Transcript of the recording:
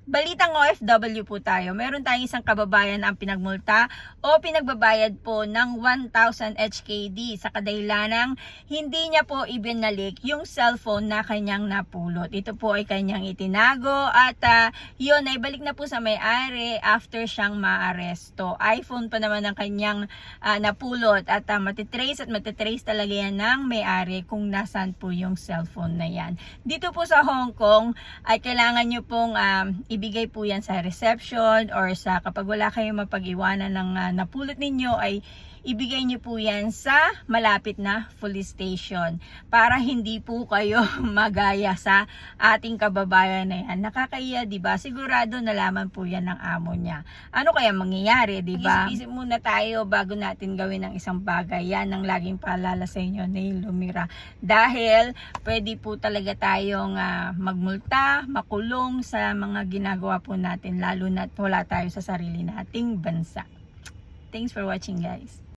Balitang OFW po tayo. Meron tayong isang kababayan ang pinagmulta o pinagbabayad po ng 1,000 HKD sa kadahilanang hindi niya po ibinalik yung cellphone na kanyang napulot. Ito po ay kanyang itinago at yun ay balik na po sa may-ari after siyang maaresto. iPhone pa naman ang kanyang napulot at matitrace talaga yan ng may-ari kung nasaan po yung cellphone na yan. Dito po sa Hong Kong ay kailangan nyo pong ibigay po yan sa reception or sa kapag wala kayong mapag-iwanan ng napulot ninyo ay ibigay nyo po yan sa malapit na police station para hindi po kayo magaya sa ating kababayan na yan. Nakakaiya, diba? Sigurado nalaman po yan ng amo niya. Ano kaya mangyayari, diba? Isip muna tayo bago natin gawin ng isang bagay. Yan ang laging paalala sa inyo ni Lumira. Dahil pwede po talaga tayong magmulta, makulong sa mga ginagawa po natin lalo na wala tayo sa sarili nating bansa. Thanks for watching, guys.